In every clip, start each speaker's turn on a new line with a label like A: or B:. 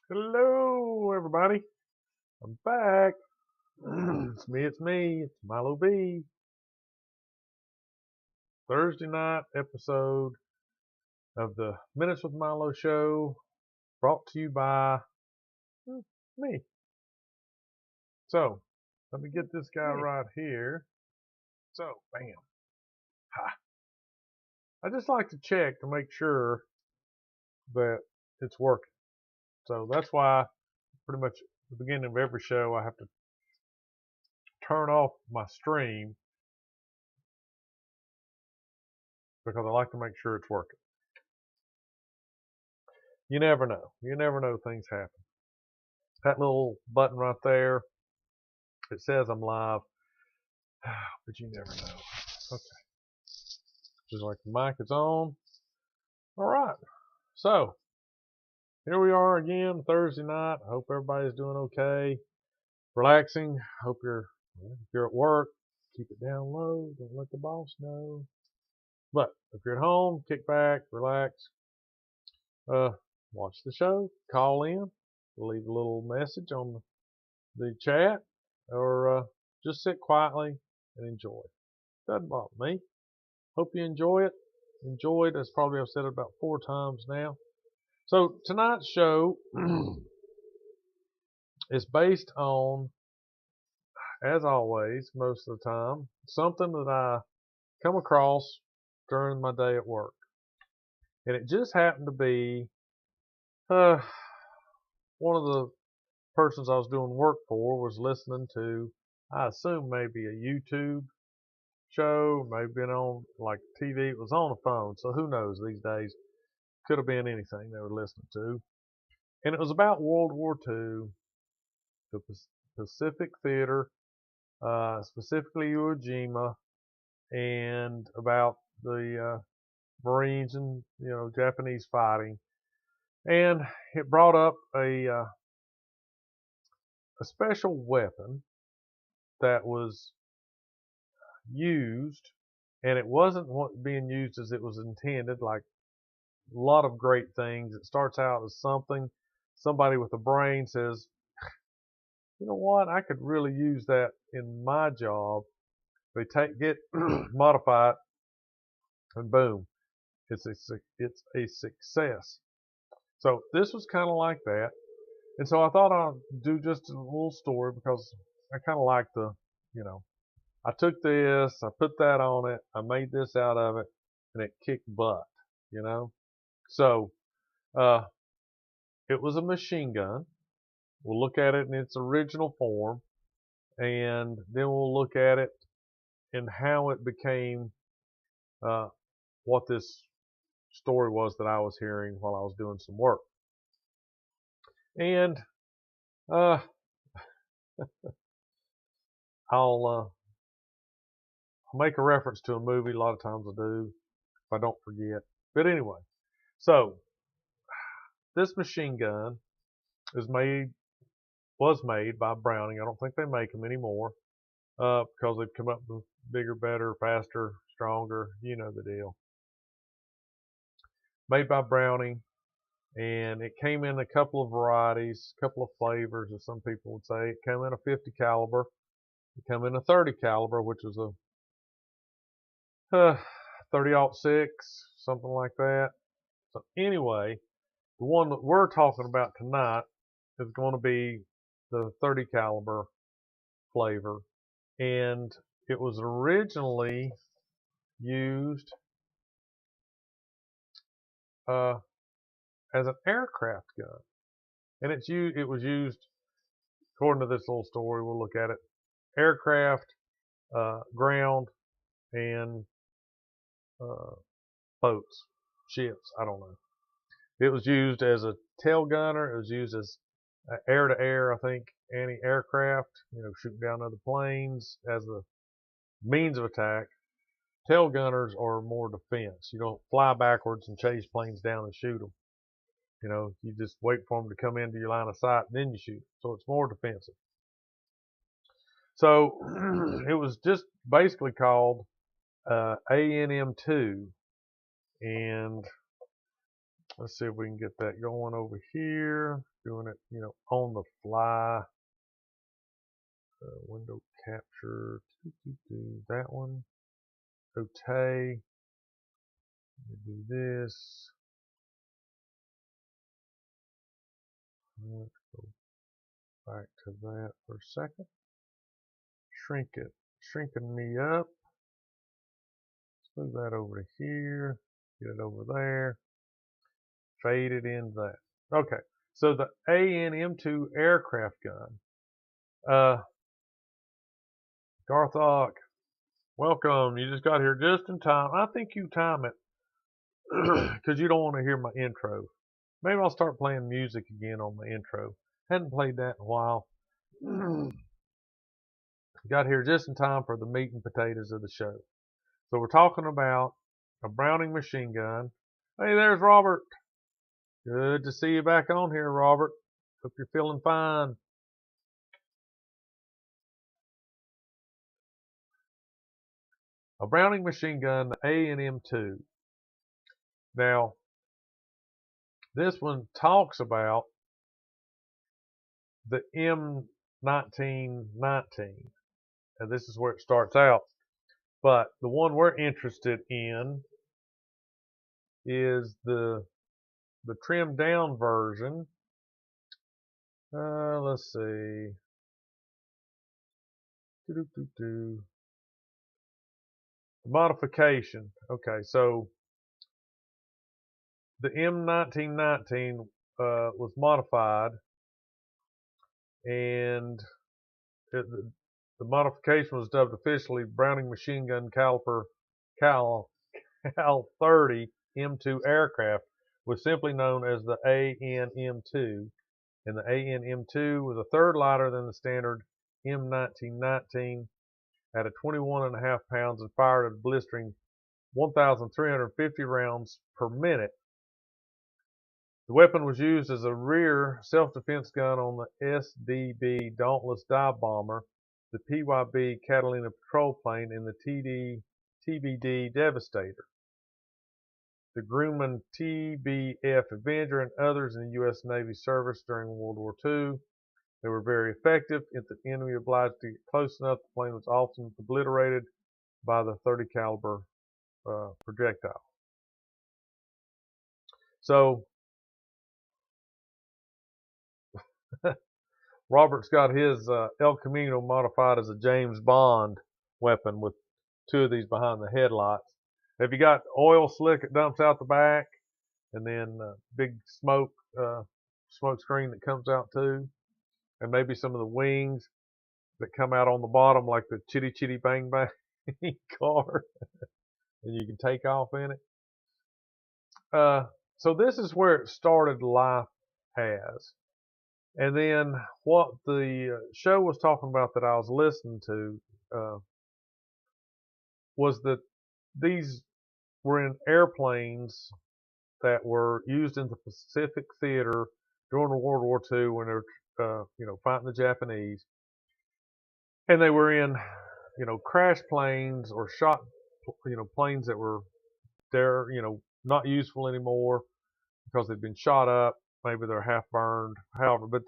A: Hello, everybody. I'm back. It's me. It's Milo B. Thursday night episode of the Minutes with Milo show, brought to you by me. So, let me get this guy right here. So, bam. Ha. I just like to check to make sure that it's working. So that's why pretty much at the beginning of every show I have to turn off my stream because I like to make sure it's working. You never know. You never know, things happen. That little button right there, it says I'm live, but you never know. Okay. Just like the mic is on. All right. So, here we are again, Thursday night. I hope everybody's doing okay. Relaxing. Hope if you're at work, keep it down low. Don't let the boss know. But if you're at home, kick back, relax. Watch the show, call in, leave a little message on the chat, or just sit quietly and enjoy. Doesn't bother me. Hope you enjoy it. Enjoyed, as probably I've said it about 4 times now. So tonight's show is based on, as always, most of the time, something that I come across during my day at work. And it just happened to be one of the persons I was doing work for was listening to, I assume maybe a YouTube show, maybe been on like TV. It was on the phone, so who knows these days. Could have been anything they were listening to. And it was about World War II, the Pacific Theater, specifically Iwo Jima, and about the Marines and Japanese fighting. And it brought up a special weapon that was used, and it wasn't being used as it was intended. Like a lot of great things, it starts out as somebody with a brain says, you know what, I could really use that in my job. They get modify it, and boom, it's a success. So this was kind of like that, and so I thought I'd do just a little story because I kind of like I took this, I put that on it, I made this out of it, and it kicked butt, So it was a machine gun. We'll look at it in its original form, and then we'll look at it and how it became what this story was that I was hearing while I was doing some work. And I'll make a reference to a movie. A lot of times I do, if I don't forget. But anyway, so this machine gun was made by Browning. I don't think they make them anymore because they've come up with bigger, better, faster, stronger. You know the deal. Made by Browning, and it came in a couple of varieties, a couple of flavors, as some people would say. It came in a 50 caliber. It came in a 30 caliber, which was a 30-06, something like that. So anyway, the one that we're talking about tonight is going to be the 30 caliber flavor, and it was originally used as an aircraft gun, and it was used, according to this little story, we'll look at it, aircraft, ground, and boats, ships, I don't know. It was used as a tail gunner. It was used as air-to-air, I think, anti-aircraft, shooting down other planes as a means of attack. Tail gunners are more defense. You don't fly backwards and chase planes down and shoot them. You just wait for them to come into your line of sight and then you shoot them. So it's more defensive. So it was just basically called ANM2, and Let's see if we can get that going over here. Doing it, on the fly. Window capture. That one. Okay. Do this. Let's go back to that for a second. Shrink it. Shrinking me up. Let's move that over to here. Get it over there. Fade it in that. Okay. So the AN-M2 aircraft gun. Garthok, welcome. You just got here just in time. I think you time it because you don't want to hear my intro. Maybe I'll start playing music again on the intro. Hadn't played that in a while. Got here just in time for the meat and potatoes of the show. So we're talking about a Browning machine gun. Hey, there's Robert. Good to see you back on here, Robert. Hope you're feeling fine. A Browning machine gun, the AN-M2. Now, this one talks about the M1919, and this is where it starts out. But the one we're interested in is the trimmed down version. Let's see. The modification. Okay, so the M1919 was modified, and the modification was dubbed officially Browning Machine Gun Caliber Cal 30 M2 aircraft, was simply known as the AN-M2, and the AN-M2 was a third lighter than the standard M1919 at 21.5 pounds and fired at a blistering 1,350 rounds per minute. The weapon was used as a rear self-defense gun on the SDB Dauntless Dive Bomber, the PYB Catalina patrol plane, and the TBD Devastator. The Grumman TBF Avenger and others in the U.S. Navy service during World War II. They were very effective. If the enemy obliged to get close enough, the plane was often obliterated by the 30 caliber projectile. So Robert's got his El Camino modified as a James Bond weapon with two of these behind the headlights. If you got oil slick, it dumps out the back, and then big smoke screen that comes out too, and maybe some of the wings that come out on the bottom like the Chitty Chitty Bang Bang car, and you can take off in it. So this is where it started life as. And then what the show was talking about that I was listening to was that these were in airplanes that were used in the Pacific Theater during World War II when they were, fighting the Japanese. And they were in, crash planes or shot, planes that were there, not useful anymore because they'd been shot up. Maybe they're half burned. However, but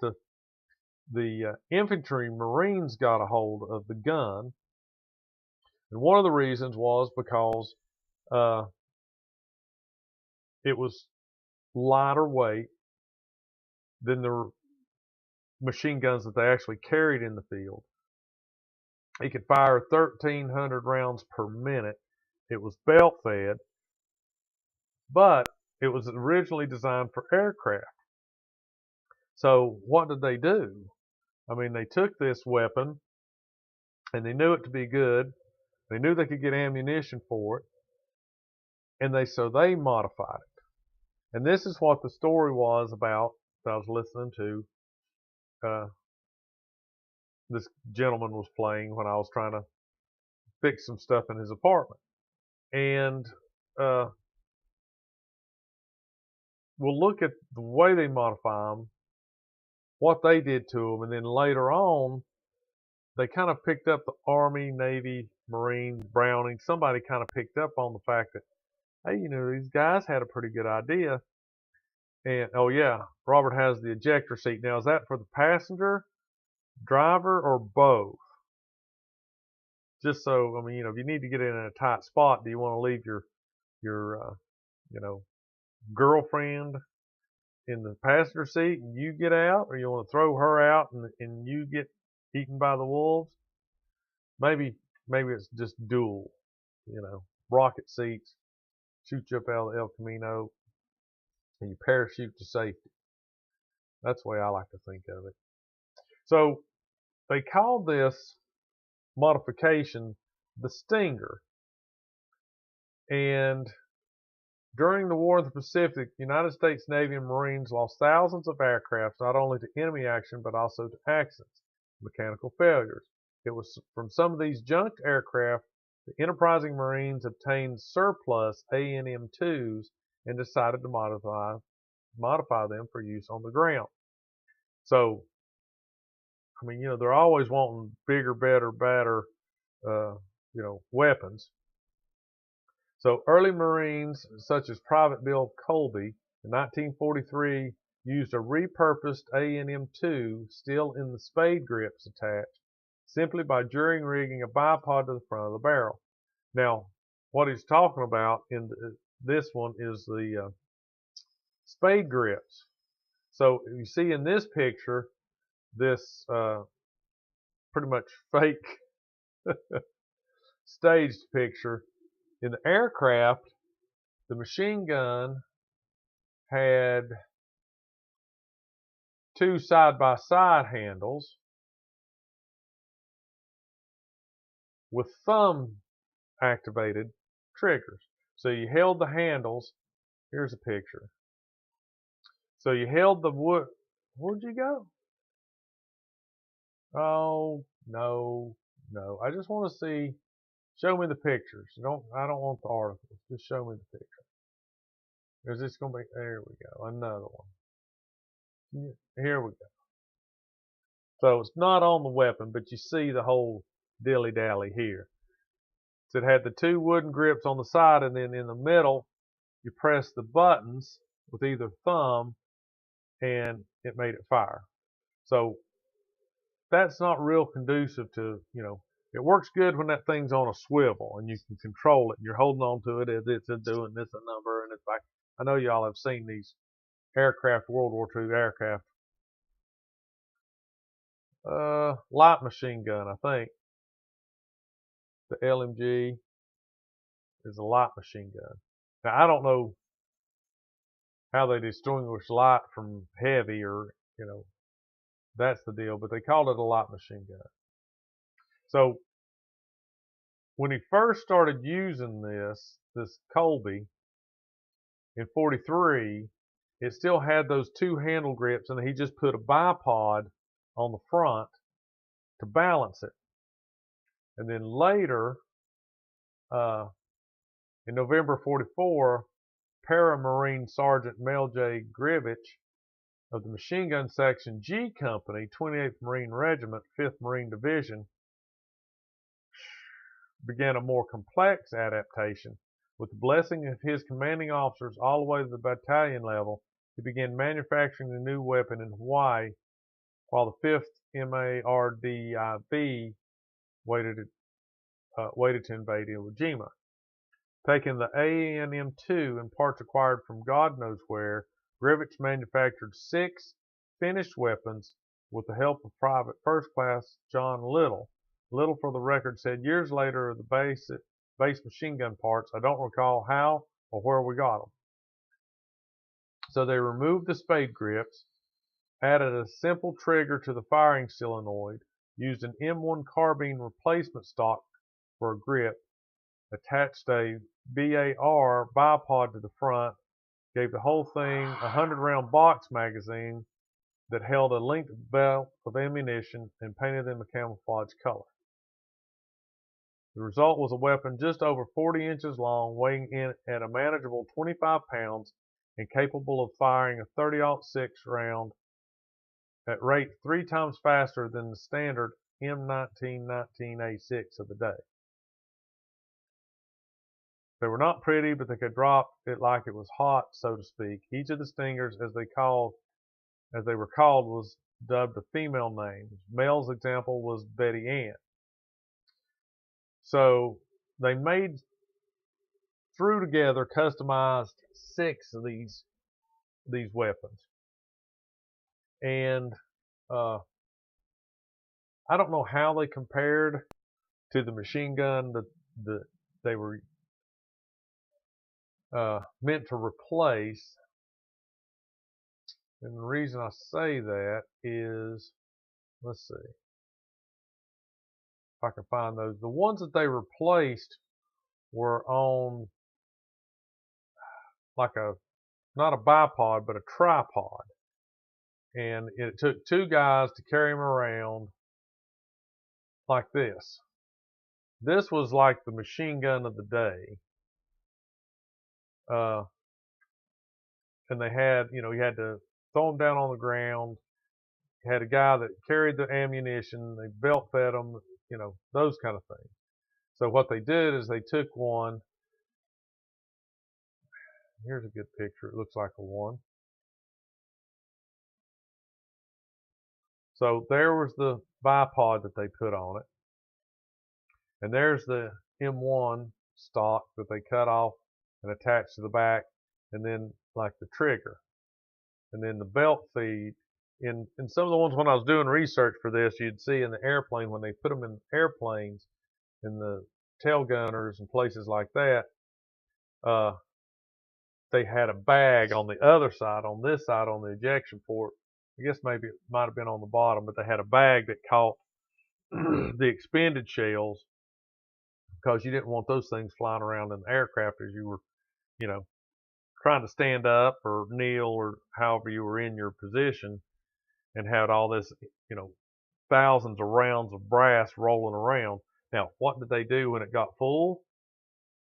A: the infantry Marines got a hold of the gun, and one of the reasons was because it was lighter weight than the machine guns that they actually carried in the field. It could fire 1,300 rounds per minute. It was belt fed, but it was originally designed for aircraft. So what did they do? I mean, they took this weapon and they knew it to be good. They knew they could get ammunition for it, and they modified it. And this is what the story was about that I was listening to. This gentleman was playing when I was trying to fix some stuff in his apartment. And we'll look at the way they modify them, what they did to them, and then later on, they kind of picked up the Army, Navy, Marines, Browning. Somebody kind of picked up on the fact that, hey, these guys had a pretty good idea. And oh yeah, Robert has the ejector seat. Now is that for the passenger, driver, or both? Just so, I mean, if you need to get in a tight spot, do you want to leave your you know, girlfriend in the passenger seat and you get out, or you want to throw her out and you get eaten by the wolves? Maybe it's just dual, rocket seats, shoot you up out of the El Camino, and you parachute to safety. That's the way I like to think of it. So they called this modification the Stinger. And during the War in the Pacific, the United States Navy and Marines lost thousands of aircraft, not only to enemy action, but also to accidents, mechanical failures. It was from some of these junked aircraft the enterprising Marines obtained surplus ANM-2s and decided to modify them for use on the ground. So, I mean, they're always wanting bigger, better, badder, weapons. So early Marines, such as Private Bill Colby, in 1943 used a repurposed ANM-2 still in the spade grips attached, simply by jury-rigging a bipod to the front of the barrel. Now, what he's talking about in this one is the spade grips. So you see in this picture, this pretty much fake staged picture. In the aircraft, the machine gun had two side-by-side handles with thumb-activated triggers. So you held the handles. Here's a picture. So you held the wood. Where'd you go? Oh, no. I just want to see. Show me the pictures. I don't want the articles. Just show me the picture. Is this going to be? There we go. Another one. Here we go. So it's not on the weapon, but you see the whole dilly-dally here. So it had the two wooden grips on the side, and then in the middle, you press the buttons with either thumb, and it made it fire. So that's not real conducive to, it works good when that thing's on a swivel and you can control it and you're holding on to it as it's doing this a number, and it's like, I know y'all have seen these aircraft, World War II aircraft. Light machine gun, I think. The LMG is a light machine gun. Now, I don't know how they distinguish light from heavy, or, that's the deal, but they called it a light machine gun. So when he first started using this Colby in 43, it still had those two handle grips, and he just put a bipod on the front to balance it. And then later, in November 44, Para-Marine Sergeant Mel J. Grivich of the Machine Gun Section G Company, 28th Marine Regiment, 5th Marine Division, began a more complex adaptation. With the blessing of his commanding officers all the way to the battalion level, he began manufacturing the new weapon in Hawaii, while the 5th MARDIV waited to invade Iwo Jima. Taking the ANM-2 and parts acquired from God knows where, Grivich manufactured 6 finished weapons with the help of Private First Class John Little. Little, for the record, said years later of the base machine gun parts, I don't recall how or where we got them. So they removed the spade grips, added a simple trigger to the firing solenoid, used an M1 carbine replacement stock for a grip, attached a BAR bipod to the front, gave the whole thing a 100-round box magazine that held a linked belt of ammunition, and painted them a camouflage color. The result was a weapon just over 40 inches long, weighing in at a manageable 25 pounds, and capable of firing a .30-06 round at rate 3 times faster than the standard M19-19A6 of the day. They were not pretty, but they could drop it like it was hot, so to speak. Each of the stingers, as they were called, was dubbed a female name. Male's example was Betty Ann. So they threw together, customized 6 of these weapons, and I don't know how they compared to the machine gun that they were meant to replace. And the reason I say that is, let's see if I can find those. The ones that they replaced were on like not a bipod, but a tripod. And it took 2 guys to carry them around like this. This was like the machine gun of the day. And they had, you had to throw them down on the ground. You had a guy that carried the ammunition. They belt fed them, those kind of things. So what they did is they took one. Here's a good picture. It looks like a one. So there was the bipod that they put on it. And there's the M1 stock that they cut off and attached to the back, and then like the trigger. And then the belt feed. In some of the ones when I was doing research for this, you'd see in the airplane, when they put them in airplanes, in the tail gunners and places like that, they had a bag on the other side, on this side, on the ejection port. I guess maybe it might have been on the bottom, but they had a bag that caught the expended shells, because you didn't want those things flying around in the aircraft as you were, trying to stand up or kneel or however you were in your position, and had all this, thousands of rounds of brass rolling around. Now, what did they do when it got full?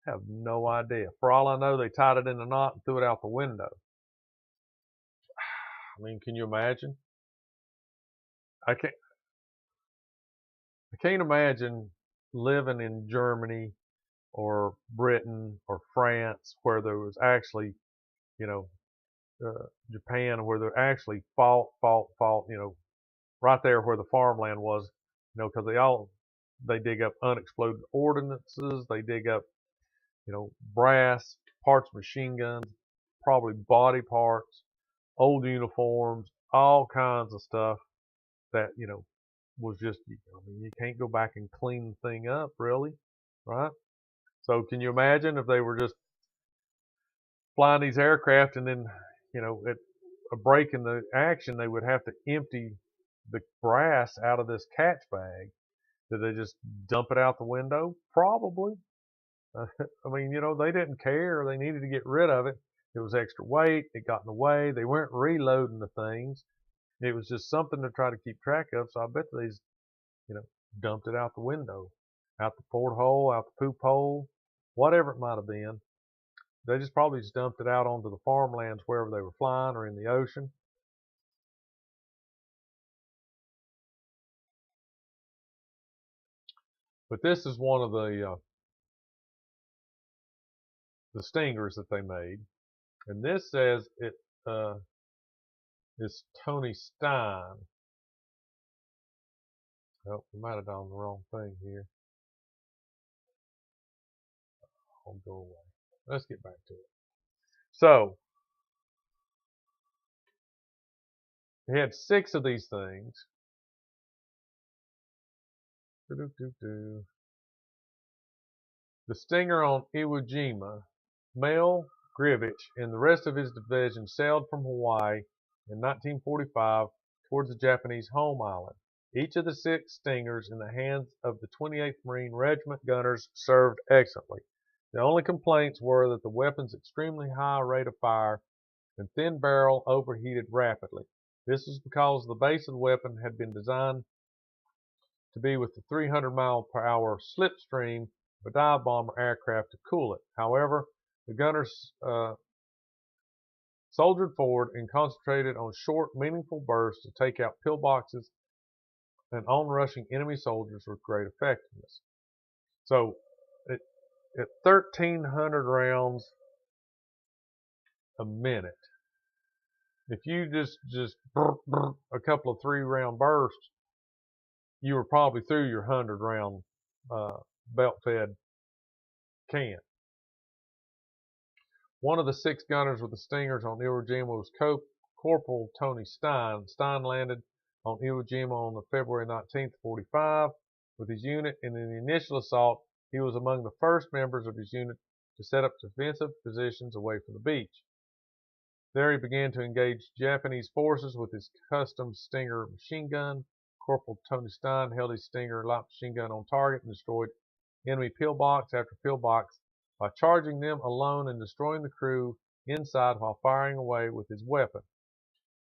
A: I have no idea. For all I know, they tied it in a knot and threw it out the window. I mean, can you imagine? I can't imagine living in Germany or Britain or France, where there was actually, Japan, where they actually fought, right there where the farmland was, because they dig up unexploded ordnances, they dig up, brass, parts of machine guns, probably body parts, old uniforms, all kinds of stuff that, was just, you can't go back and clean the thing up, really, right? So can you imagine if they were just flying these aircraft, and then, at a break in the action, they would have to empty the brass out of this catch bag? Did they just dump it out the window? Probably. I mean, they didn't care. They needed to get rid of it. It was extra weight. It got in the way. They weren't reloading the things. It was just something to try to keep track of. So I bet they, dumped it out the window, out the porthole, out the poop hole, whatever it might have been. They probably just dumped it out onto the farmlands wherever they were flying, or in the ocean. But this is one of the stingers that they made, and this says it is Tony Stein. Oh, we might have done the wrong thing here. I'll go away. Let's get back to it. So he had 6 of these things. The stinger on Iwo Jima, Mel Grivich and the rest of his division sailed from Hawaii in 1945 towards the Japanese home island. Each of the 6 stingers in the hands of the 28th Marine Regiment gunners served excellently. The only complaints were that the weapon's extremely high rate of fire and thin barrel overheated rapidly. This was because the base of the weapon had been designed to be with the 300-mile-per-hour slipstream of a dive bomber aircraft to cool it. However, the gunners soldiered forward and concentrated on short, meaningful bursts to take out pillboxes and on-rushing enemy soldiers with great effectiveness. So at 1,300 rounds a minute. If you just a couple of 3-round bursts, you were probably through your 100-round belt-fed can. One of the 6 gunners with the Stingers on Iwo Jima was Corporal Tony Stein. Stein landed on Iwo Jima on February 19th, 45, with his unit, and in the initial assault, he was among the first members of his unit to set up defensive positions away from the beach. There he began to engage Japanese forces with his custom Stinger machine gun. Corporal Tony Stein held his Stinger light machine gun on target and destroyed enemy pillbox after pillbox by charging them alone and destroying the crew inside while firing away with his weapon.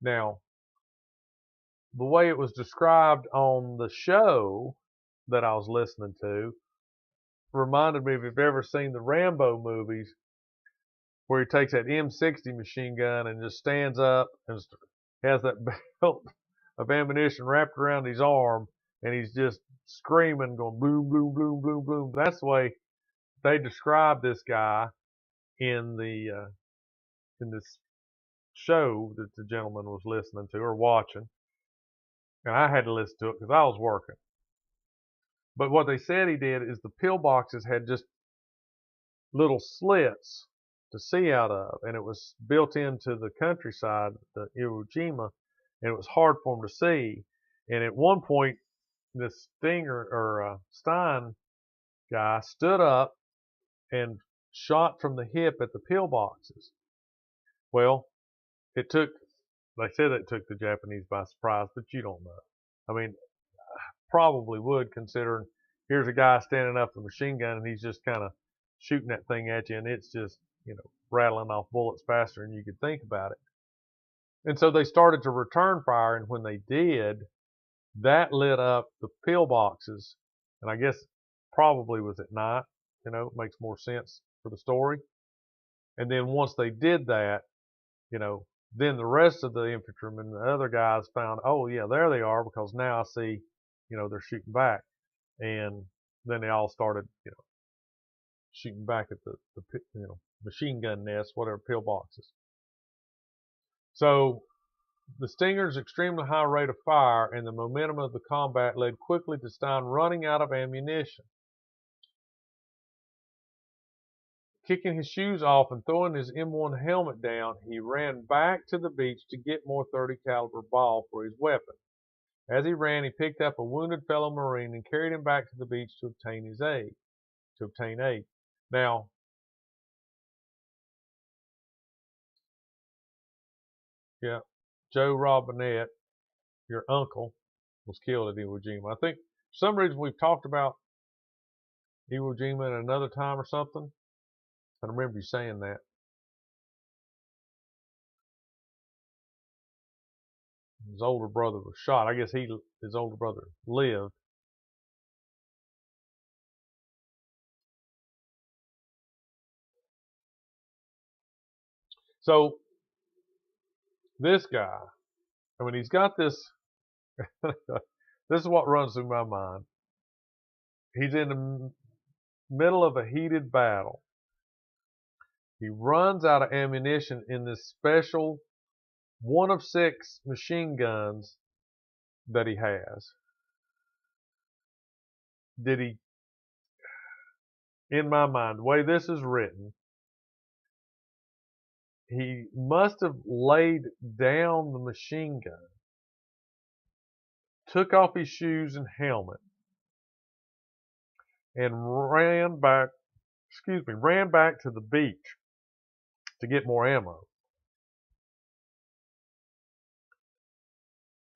A: Now, the way it was described on the show that I was listening to reminded me, if you've ever seen the Rambo movies, where he takes that M60 machine gun and just stands up and has that belt of ammunition wrapped around his arm, and he's just screaming, going boom, boom, boom, boom, boom. That's the way they described this guy in this show that the gentleman was listening to or watching, and I had to listen to it because I was working. But what they said he did is the pillboxes had just little slits to see out of, and it was built into the countryside, the Iwo Jima, and it was hard for them to see. And at one point, this Stein guy stood up and shot from the hip at the pillboxes. Well, they said it took the Japanese by surprise, but you don't know. I mean, probably would, considering here's a guy standing up with a machine gun and he's just kind of shooting that thing at you, and it's just, rattling off bullets faster than you could think about it. And so they started to return fire, and when they did, that lit up the pillboxes, and I guess probably was at night. It makes more sense for the story. And then once they did that, then the rest of the infantrymen, the other guys, found, oh yeah, there they are, because now I see, they're shooting back. And then they all started, shooting back at the machine gun nests, whatever, pillboxes. So the Stinger's extremely high rate of fire and the momentum of the combat led quickly to Stein running out of ammunition. Kicking his shoes off and throwing his M1 helmet down, he ran back to the beach to get more .30 caliber ball for his weapon. As he ran, he picked up a wounded fellow Marine and carried him back to the beach to obtain aid. Now, yeah, Joe Robinette, your uncle, was killed at Iwo Jima. I think for some reason we've talked about Iwo Jima at another time or something. I remember you saying that. His older brother was shot. I guess his older brother lived. So this guy, he's got this. This is what runs through my mind. He's in the middle of a heated battle. He runs out of ammunition in this special one of 6 machine guns that he has. In my mind, the way this is written, he must have laid down the machine gun, took off his shoes and helmet, and ran back to the beach to get more ammo.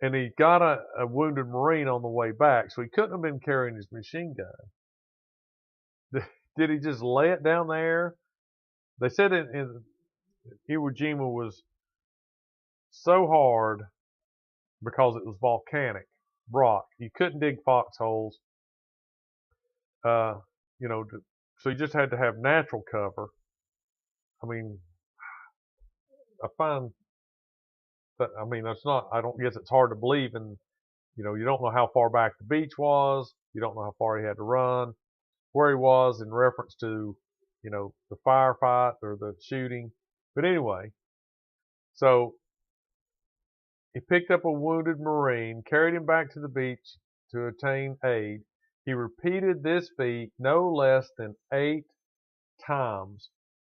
A: And he got a wounded Marine on the way back, so he couldn't have been carrying his machine gun. Did he just lay it down there? They said in Iwo Jima was so hard because it was volcanic rock. You couldn't dig foxholes. So you just had to have natural cover. I find that, it's not, I don't guess it's hard to believe, and you don't know how far back the beach was. You don't know how far he had to run. where he was in reference to, the firefight or the shooting. But anyway, so he picked up a wounded Marine, carried him back to the beach to obtain aid. He repeated this feat no less than 8 times,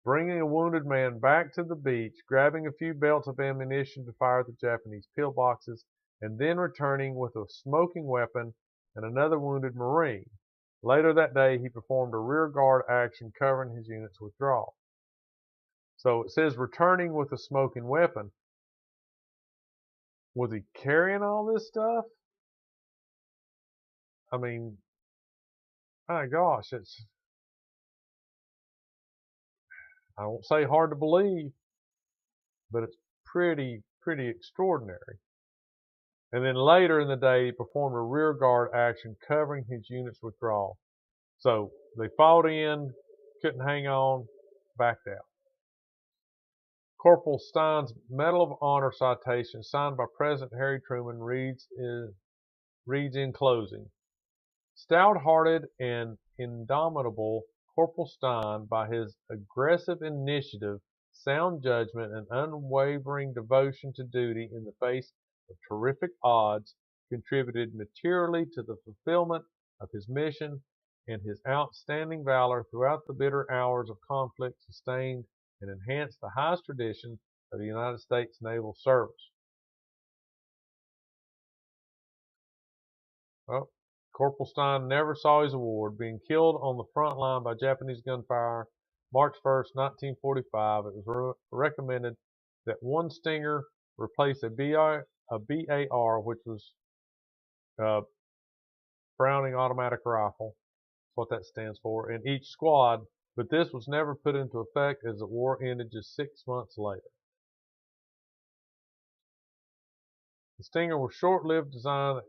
A: bringing a wounded man back to the beach, grabbing a few belts of ammunition to fire at the Japanese pillboxes, and then returning with a smoking weapon and another wounded Marine. Later that day, he performed a rear guard action covering his unit's withdrawal. So it says returning with a smoking weapon. Was he carrying all this stuff? I mean, my gosh, I won't say hard to believe, but it's pretty extraordinary. And then later in the day, he performed a rear guard action covering his unit's withdrawal. So they fought in, couldn't hang on, backed out. Corporal Stein's Medal of Honor citation, signed by President Harry Truman, reads in closing: Stout-hearted and indomitable Corporal Stein, by his aggressive initiative, sound judgment, and unwavering devotion to duty in the face of terrific odds, contributed materially to the fulfillment of his mission, and his outstanding valor throughout the bitter hours of conflict sustained and enhanced the highest traditions of the United States Naval Service. Well, Corporal Stein never saw his award. Being killed on the front line by Japanese gunfire March 1st, 1945, it was recommended that one Stinger replace a BAR, which was a Browning automatic rifle. That's what that stands for, in each squad, but this was never put into effect as the war ended just 6 months later. The Stinger was a short-lived design that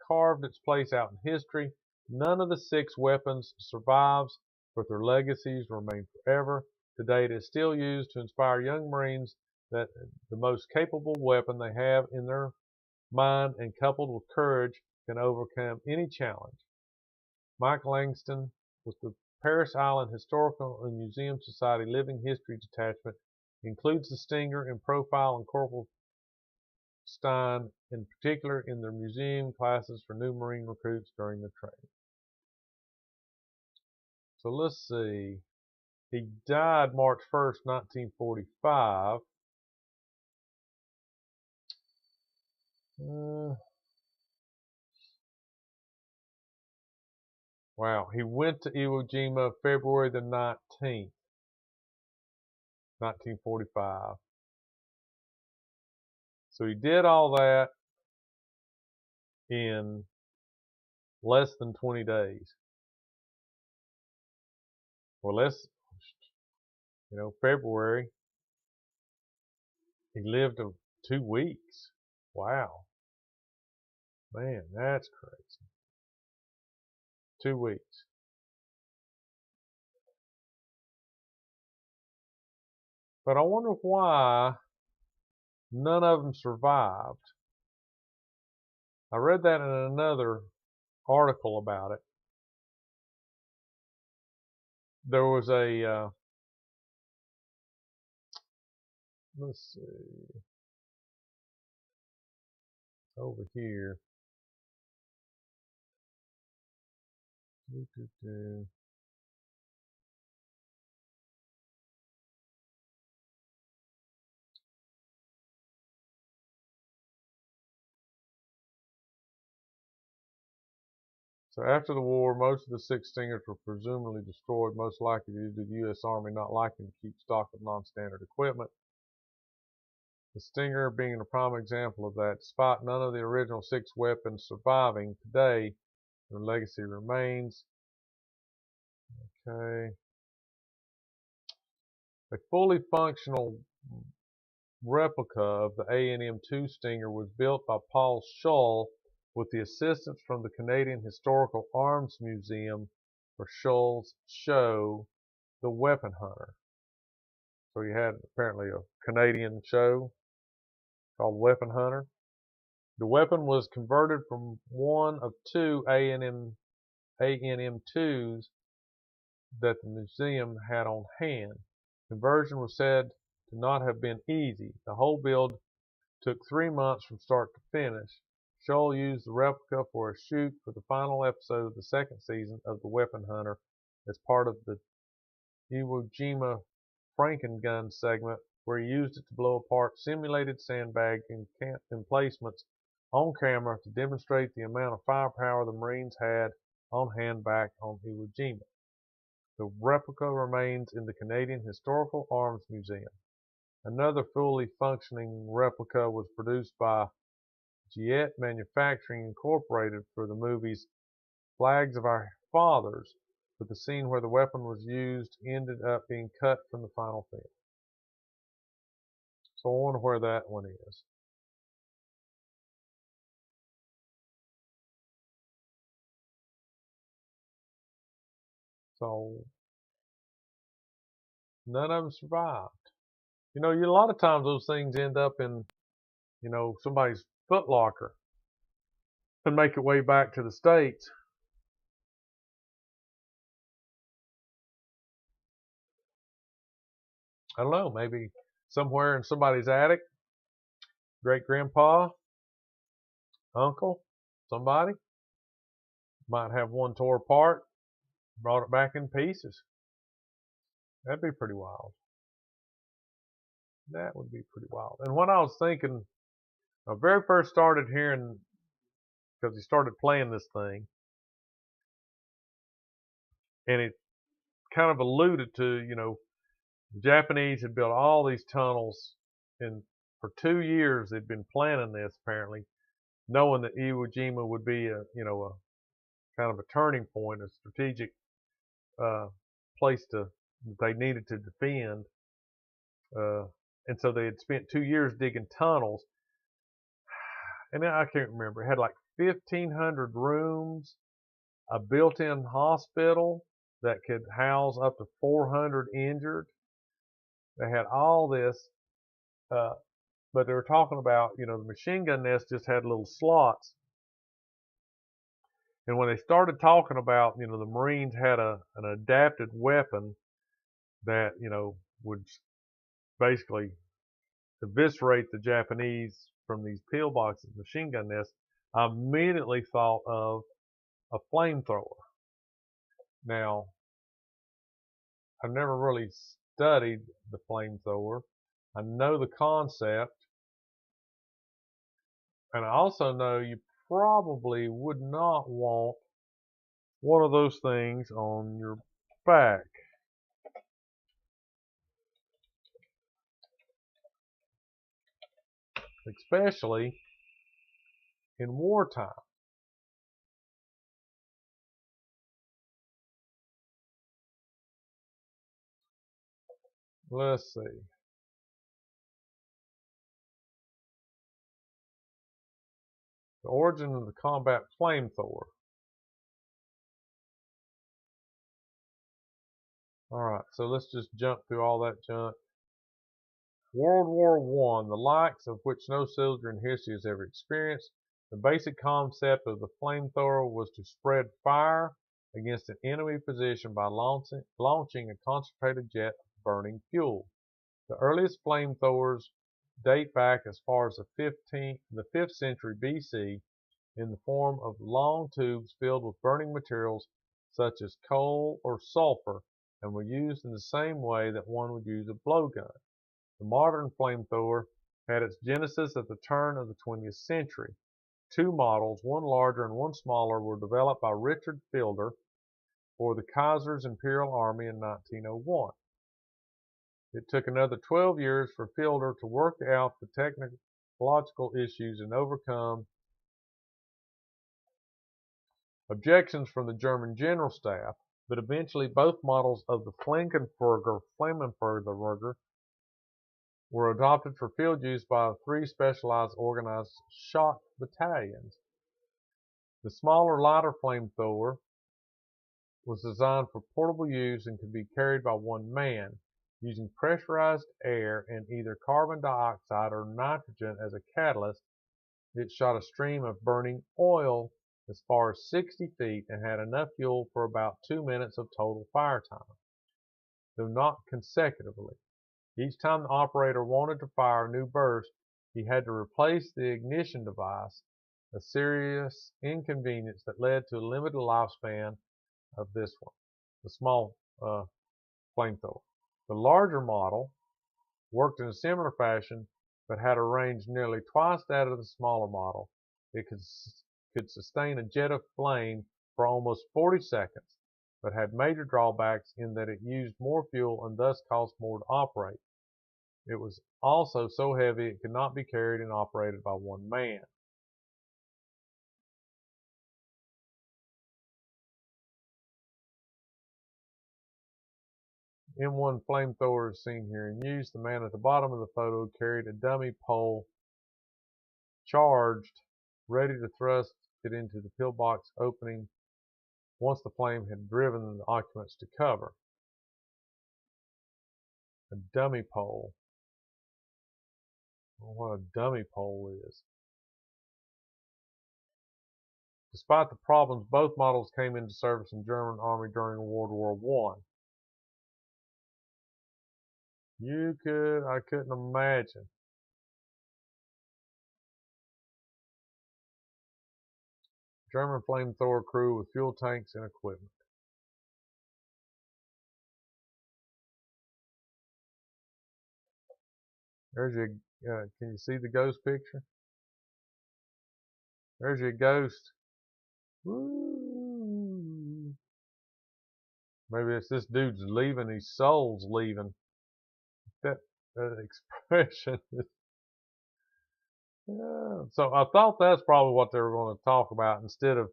A: carved its place out in history. None of the 6 weapons survives, but their legacies remain forever. Today it is still used to inspire young Marines that the most capable weapon they have in their mind, and coupled with courage, can overcome any challenge. Mike Langston, with the Paris Island Historical and Museum Society Living History Detachment, includes the Stinger in profile and Corporal Stein in particular in their museum classes for new Marine recruits during the training. So let's see. He died March 1st, 1945. Wow, he went to Iwo Jima February the 19th, 1945. So he did all that in less than 20 days. Well, February, he lived 2 weeks. Wow. Man, that's crazy. 2 weeks. But I wonder why none of them survived. I read that in another article about it. There was a, let's see, over here. So after the war, most of the 6 Stingers were presumably destroyed, most likely due to the U.S. Army not liking to keep stock of non-standard equipment. The Stinger being a prime example of that. Despite none of the original 6 weapons surviving today, their legacy remains. Okay. A fully functional replica of the A&M-2 Stinger was built by Paul Shull with the assistance from the Canadian Historical Arms Museum for Shull's show, The Weapon Hunter. So he had apparently a Canadian show called Weapon Hunter. The weapon was converted from one of 2 A&M-2s that the museum had on hand. Conversion was said to not have been easy. The whole build took 3 months from start to finish. Scholl used the replica for a shoot for the final episode of the second season of The Weapon Hunter as part of the Iwo Jima Frankengun segment, where he used it to blow apart simulated sandbag emplacements on camera to demonstrate the amount of firepower the Marines had on hand back on Iwo Jima. The replica remains in the Canadian Historical Arms Museum. Another fully functioning replica was produced by Jet Manufacturing Incorporated for the movies Flags of Our Fathers, but the scene where the weapon was used ended up being cut from the final film. So I wonder where that one is. So none of them survived. You know, a lot of times those things end up in, somebody's foot locker and make it way back to the States. I don't know, maybe somewhere in somebody's attic, great grandpa, uncle, somebody might have one tore apart, brought it back in pieces. That'd be pretty wild. That would be pretty wild. And what I was thinking, I very first started hearing, because he started playing this thing, and it kind of alluded to, the Japanese had built all these tunnels, and for 2 years they'd been planning this apparently, knowing that Iwo Jima would be a kind of a turning point, a strategic place that they needed to defend. And so they had spent 2 years digging tunnels. And I can't remember. It had like 1,500 rooms, a built-in hospital that could house up to 400 injured. They had all this, but they were talking about, the machine gun nest just had little slots. And when they started talking about, the Marines had an adapted weapon that, would basically eviscerate the Japanese from these pillboxes, machine gun nests, I immediately thought of a flamethrower. Now, I've never really studied the flamethrower. I know the concept, and I also know you probably would not want one of those things on your back. Especially in wartime. Let's see. The origin of the combat flamethrower. Alright, so let's just jump through all that junk. World War I, the likes of which no soldier in history has ever experienced. The basic concept of the flamethrower was to spread fire against an enemy position by launching a concentrated jet of burning fuel. The earliest flamethrowers date back as far as the 5th century BC in the form of long tubes filled with burning materials such as coal or sulfur, and were used in the same way that one would use a blowgun. The modern flamethrower had its genesis at the turn of the 20th century. 2 models, one larger and one smaller, were developed by Richard Fielder for the Kaiser's Imperial Army in 1901. It took another 12 years for Fielder to work out the technological issues and overcome objections from the German General Staff, but eventually both models of the Flammenwerfer were adopted for field use by 3 specialized organized shock battalions. The smaller, lighter flamethrower was designed for portable use and could be carried by one man, using pressurized air and either carbon dioxide or nitrogen as a catalyst. It shot a stream of burning oil as far as 60 feet and had enough fuel for about 2 minutes of total fire time, though not consecutively. Each time the operator wanted to fire a new burst, he had to replace the ignition device, a serious inconvenience that led to a limited lifespan of this one, the small flamethrower. The larger model worked in a similar fashion, but had a range nearly twice that of the smaller model. It could sustain a jet of flame for almost 40 seconds, but had major drawbacks in that it used more fuel and thus cost more to operate. It was also so heavy it could not be carried and operated by one man. M1 flamethrower is seen here in use. The man at the bottom of the photo carried a dummy pole charged, ready to thrust it into the pillbox opening once the flame had driven the occupants to cover. A dummy pole. I don't know what a dummy pole is. Despite the problems, both models came into service in the German Army during World War I. I couldn't imagine. German flamethrower crew with fuel tanks and equipment. There's your, can you see the ghost picture? There's your ghost. Woo. Maybe it's this dude's leaving, his soul's leaving. That expression. Yeah. So I thought that's probably what they were going to talk about instead of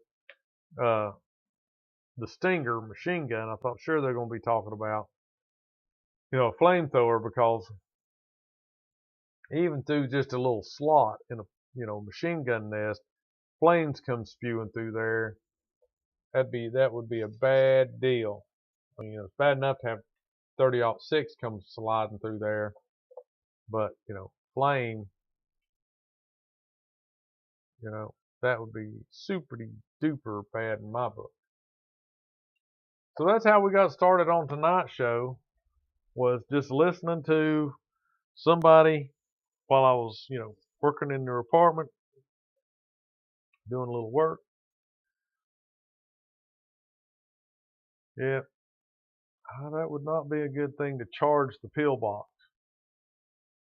A: the Stinger machine gun. I thought sure they're going to be talking about, a flamethrower, because even through just a little slot in a, machine gun nest, flames come spewing through there. That would be a bad deal. I mean, it's bad enough to have 30-06 come sliding through there, but flame, that would be super duper bad in my book. So that's how we got started on tonight's show, was just listening to somebody while I was, working in their apartment, doing a little work. Yeah, that would not be a good thing to charge the pillbox.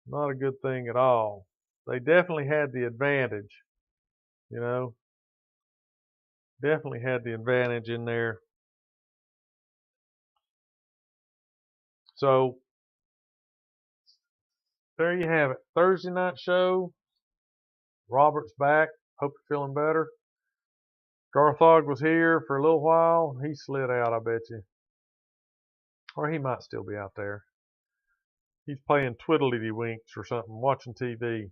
A: Not a good thing at all. They definitely had the advantage, definitely had the advantage in there. So there you have it. Thursday night show. Robert's back. Hope you're feeling better. Garthog was here for a little while. He slid out, I bet you. Or he might still be out there. He's playing Twiddly-Winks or something, watching TV.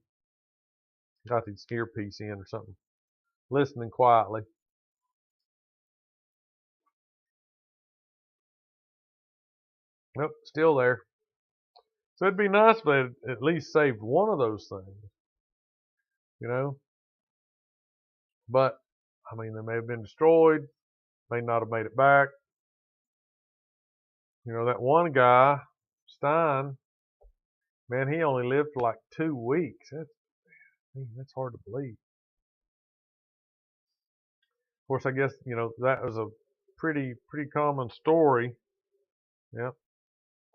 A: Got his earpiece in or something. Listening quietly. Nope, still there. So it'd be nice if they at least saved one of those things. But, I mean, they may have been destroyed. May not have made it back. That one guy, Stein, man, he only lived for like 2 weeks. That's hard to believe. Of course, I guess, that was a pretty common story. Yep.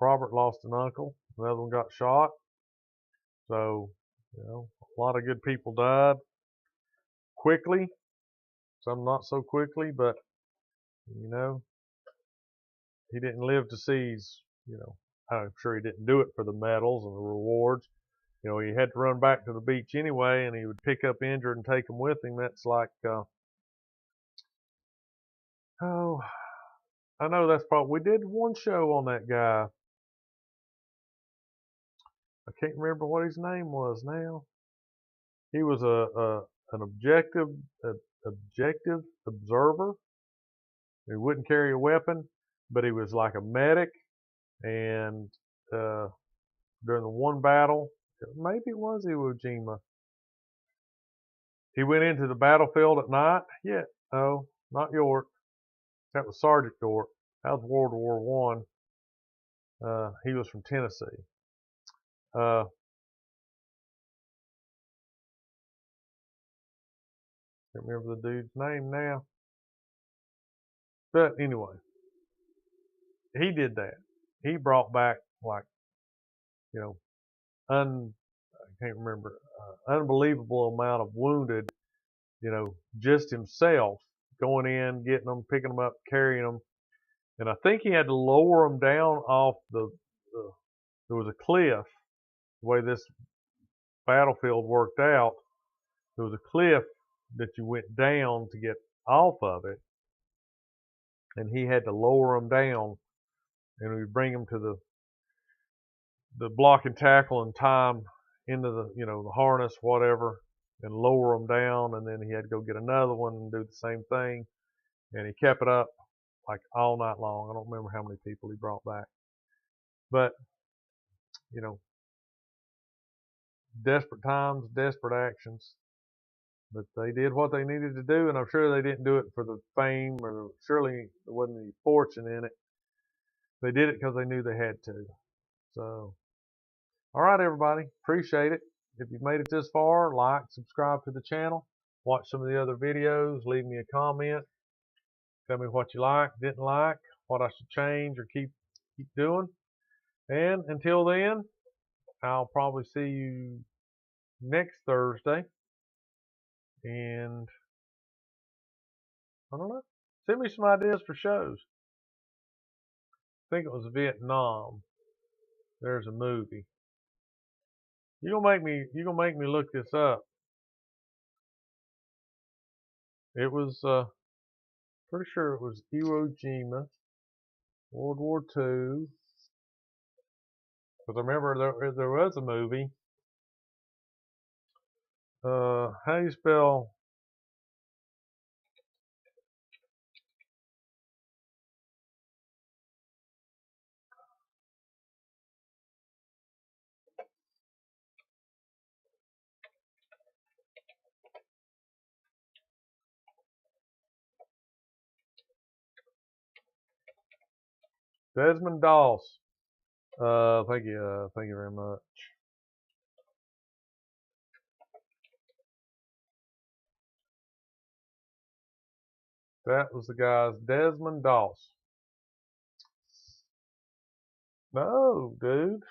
A: Robert lost an uncle. Another one got shot. So, a lot of good people died quickly. Some not so quickly, but, he didn't live to see his, I'm sure he didn't do it for the medals and the rewards. He had to run back to the beach anyway, and he would pick up injured and take them with him. That's like, I know that's probably, we did one show on that guy. I can't remember what his name was now. He was an objective observer. He wouldn't carry a weapon, but he was like a medic. And during the one battle, maybe it was Iwo Jima, he went into the battlefield at night. Yeah, No, not York. That was Sergeant York. That was World War One. He was from Tennessee. Can't remember the dude's name now. But anyway, he did that. He brought back like, you know, I can't remember, unbelievable amount of wounded, just himself going in, getting them, picking them up, carrying them. And I think he had to lower them down off there was a cliff, the way this battlefield worked out. There was a cliff that you went down to get off of it. And he had to lower them down, and we bring them to the block and tackle and tie them into the harness, whatever, and lower them down. And then he had to go get another one and do the same thing. And he kept it up like all night long. I don't remember how many people he brought back. But, desperate times, desperate actions. But they did what they needed to do, and I'm sure they didn't do it for the fame, or surely there wasn't any fortune in it. They did it because they knew they had to. So, all right, everybody. Appreciate it. If you've made it this far, like, subscribe to the channel. Watch some of the other videos. Leave me a comment. Tell me what you like, didn't like, what I should change or keep doing. And until then, I'll probably see you next Thursday. And I don't know. Send me some ideas for shows. I think it was Vietnam. There's a movie. You're gonna make me look this up. It was pretty sure it was Iwo Jima, World War II. Because I remember there was a movie. How do you spell? Desmond Doss. Thank you very much. That was the guy's Desmond Doss. No, dude.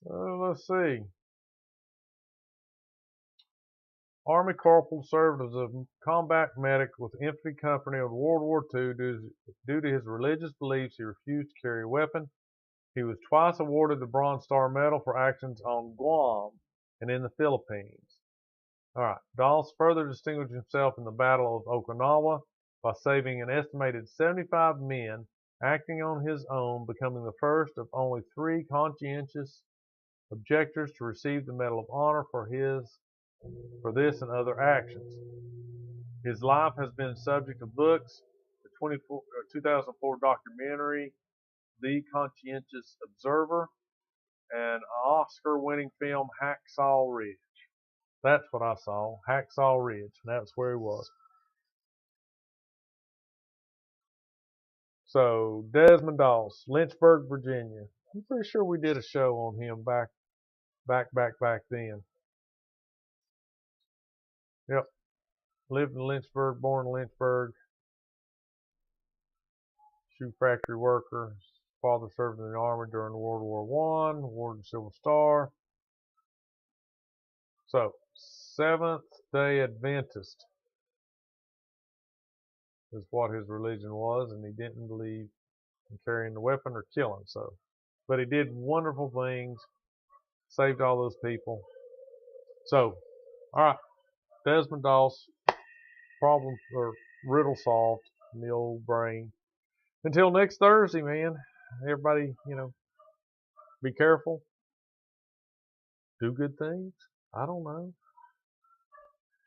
A: Let's see. Army corporal, served as a combat medic with the infantry company of World War II. Due to his religious beliefs, he refused to carry a weapon. He was twice awarded the Bronze Star Medal for actions on Guam and in the Philippines. All right. Doss further distinguished himself in the Battle of Okinawa by saving an estimated 75 men, acting on his own, becoming the first of only 3 conscientious objectors to receive the Medal of Honor for this and other actions. His life has been subject of books, the 2004 documentary, The Conscientious Observer, and Oscar-winning film Hacksaw Ridge. That's what I saw, Hacksaw Ridge, and that's where he was. So, Desmond Doss, Lynchburg, Virginia. I'm pretty sure we did a show on him back then. Yep. Lived in Lynchburg, born in Lynchburg. Shoe factory worker. His father served in the army during World War I, awarded the Silver Star. So, Seventh-day Adventist is what his religion was, and he didn't believe in carrying the weapon or killing. So, but he did wonderful things, saved all those people. So, all right, Desmond Doss, problem or riddle solved in the old brain. Until next Thursday, man. Everybody, be careful. Do good things. I don't know.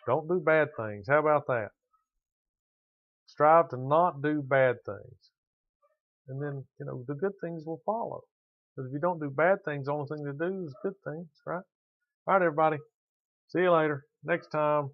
A: Don't do bad things. How about that? Strive to not do bad things. And then, the good things will follow. Because if you don't do bad things, the only thing to do is good things, right? All right, everybody. See you later. next time.